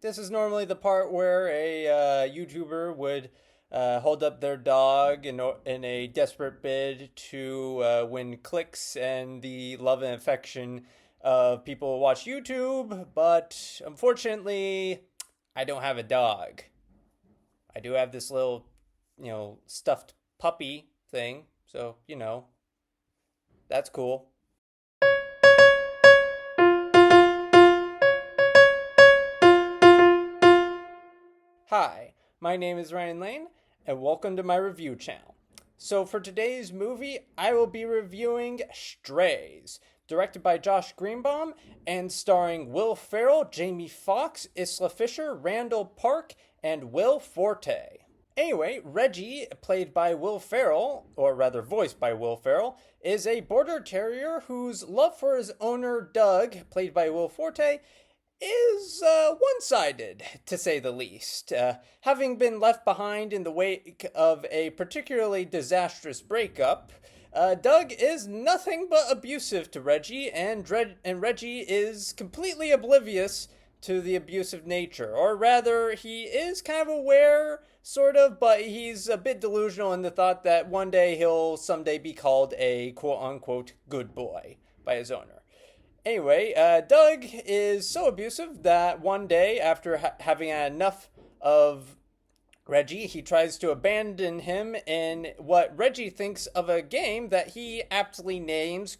This is normally the part where a YouTuber would hold up their dog in a desperate bid to win clicks and the love and affection of people who watch YouTube. But unfortunately, I don't have a dog. I do have this little, stuffed puppy thing. So, that's cool. Hi, my name is Ryan Lane, and welcome to my review channel. So, for today's movie, I will be reviewing Strays, directed by Josh Greenbaum and starring Will Ferrell, Jamie Foxx, Isla Fisher, Randall Park, and Will Forte. Anyway, Reggie, played by Will Ferrell, or rather voiced by Will Ferrell, is a border terrier whose love for his owner, Doug, played by Will Forte, is one-sided, to say the least. Having been left behind in the wake of a particularly disastrous breakup, Doug is nothing but abusive to Reggie, and Reggie is completely oblivious to the abusive nature. Or rather, he is kind of aware, sort of, but he's a bit delusional in the thought that one day he'll someday be called a quote-unquote good boy by his owner. Anyway, Doug is so abusive that one day, after having had enough of Reggie, he tries to abandon him in what Reggie thinks of a game that he aptly names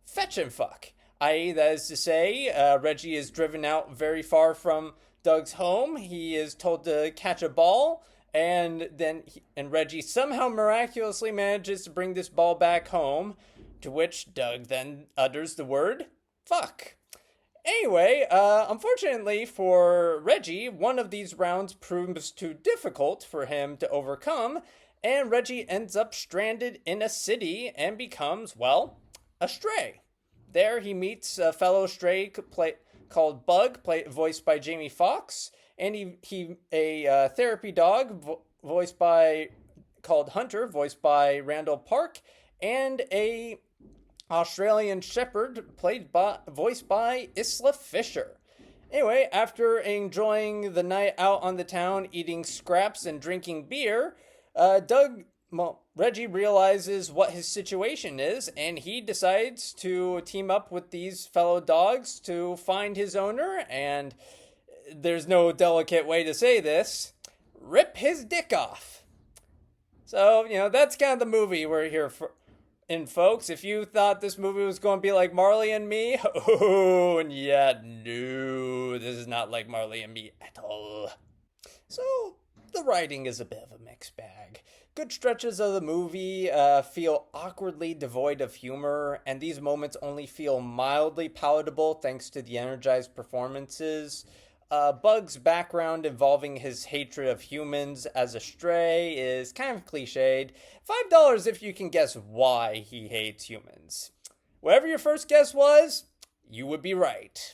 Fetch and Fuck. I.e., that is to say, Reggie is driven out very far from Doug's home. He is told to catch a ball, and Reggie somehow miraculously manages to bring this ball back home, to which Doug then utters the word fuck. Anyway, unfortunately for Reggie, one of these rounds proves too difficult for him to overcome, and Reggie ends up stranded in a city and becomes, well, a stray. There he meets a fellow stray called Bug, voiced by Jamie Foxx, and a therapy dog called Hunter, voiced by Randall Park, and a Australian Shepherd, voiced by Isla Fisher. Anyway, after enjoying the night out on the town, eating scraps and drinking beer, Reggie realizes what his situation is, and he decides to team up with these fellow dogs to find his owner, and there's no delicate way to say this, rip his dick off. So, that's kind of the movie we're here for. And folks, if you thought this movie was going to be like Marley and Me, oh, and yet, no, this is not like Marley and Me at all. So, the writing is a bit of a mixed bag. Good stretches of the movie feel awkwardly devoid of humor, and these moments only feel mildly palatable thanks to the energized performances. Bug's background involving his hatred of humans as a stray is kind of cliched. $5 if you can guess why he hates humans. Whatever your first guess was, you would be right.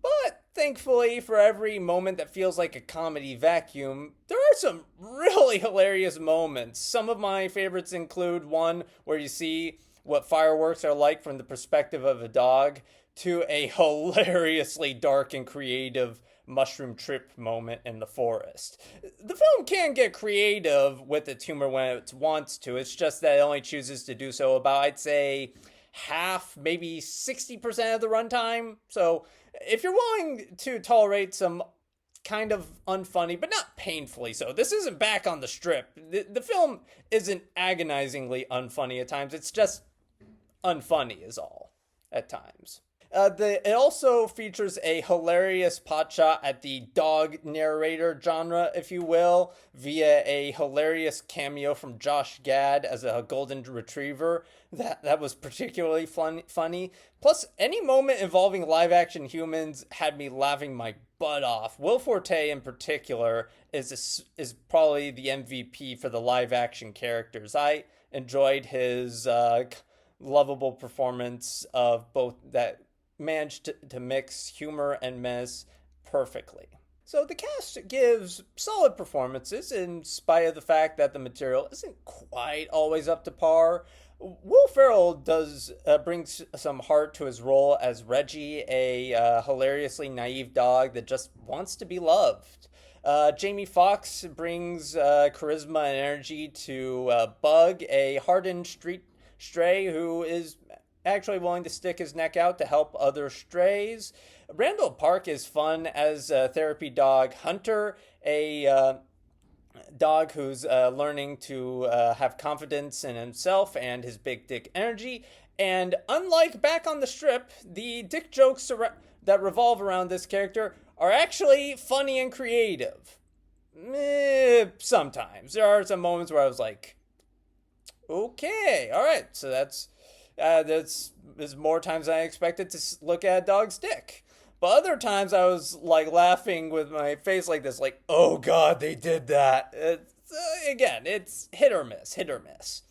But thankfully, for every moment that feels like a comedy vacuum, there are some really hilarious moments. Some of my favorites include one where you see what fireworks are like from the perspective of a dog, to a hilariously dark and creative mushroom trip moment in the forest. The film can get creative with its humor when it wants to. It's just that it only chooses to do so about, I'd say, half, maybe 60% of the runtime. So if you're willing to tolerate some kind of unfunny, but not painfully so. This isn't Back on the Strip. The film isn't agonizingly unfunny at times. It's just unfunny is all at times. It also features a hilarious potshot at the dog narrator genre, if you will, via a hilarious cameo from Josh Gad as a golden retriever. That was particularly funny. Plus, any moment involving live-action humans had me laughing my butt off. Will Forte, in particular, is probably the MVP for the live-action characters. I enjoyed his lovable performance of both that managed to mix humor and menace perfectly. So the cast gives solid performances in spite of the fact that the material isn't quite always up to par. Will Ferrell does brings some heart to his role as Reggie, a hilariously naive dog that just wants to be loved. Jamie Foxx brings charisma and energy to Bug, a hardened street stray who is actually willing to stick his neck out to help other strays. Randall Park is fun as a therapy dog Hunter, a dog who's learning to have confidence in himself and his big dick energy. And unlike back on the strip, the dick jokes that revolve around this character are actually funny and creative. Sometimes. There are some moments where I was like, okay, all right, so that's more times than I expected to look at a dog's dick. But other times I was like laughing with my face like this, like, oh god, they did that. Again, it's hit or miss, hit or miss.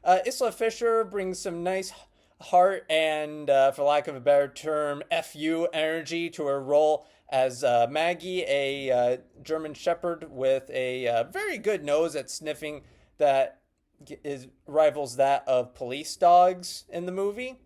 Isla Fisher brings some nice heart and, for lack of a better term, FU energy to her role as Maggie, a German Shepherd with a very good nose at sniffing that rivals that of police dogs in the movie.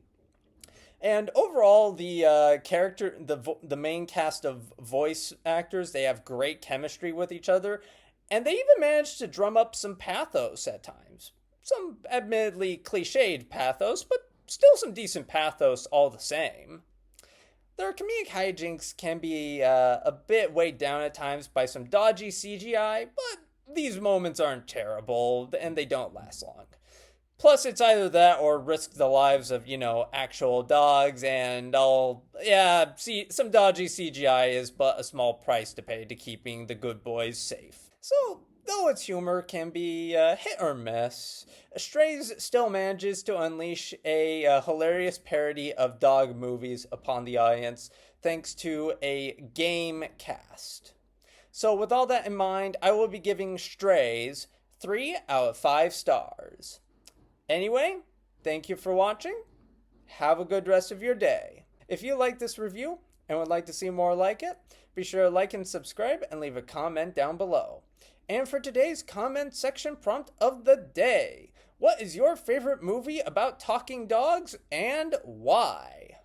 And overall, the the main cast of voice actors, they have great chemistry with each other, and they even managed to drum up some pathos at times. Some admittedly cliched pathos, but still some decent pathos all the same. Their comedic hijinks can be a bit weighed down at times by some dodgy CGI, but these moments aren't terrible, and they don't last long. Plus, it's either that or risk the lives of, actual dogs, and some dodgy CGI is but a small price to pay to keeping the good boys safe. So, though its humor can be hit or miss, Strays still manages to unleash a hilarious parody of dog movies upon the audience thanks to a game cast. So, with all that in mind, I will be giving Strays 3 out of 5 stars. Anyway, thank you for watching. Have a good rest of your day. If you like this review and would like to see more like it, be sure to like and subscribe and leave a comment down below. And for today's comment section prompt of the day, what is your favorite movie about talking dogs and why?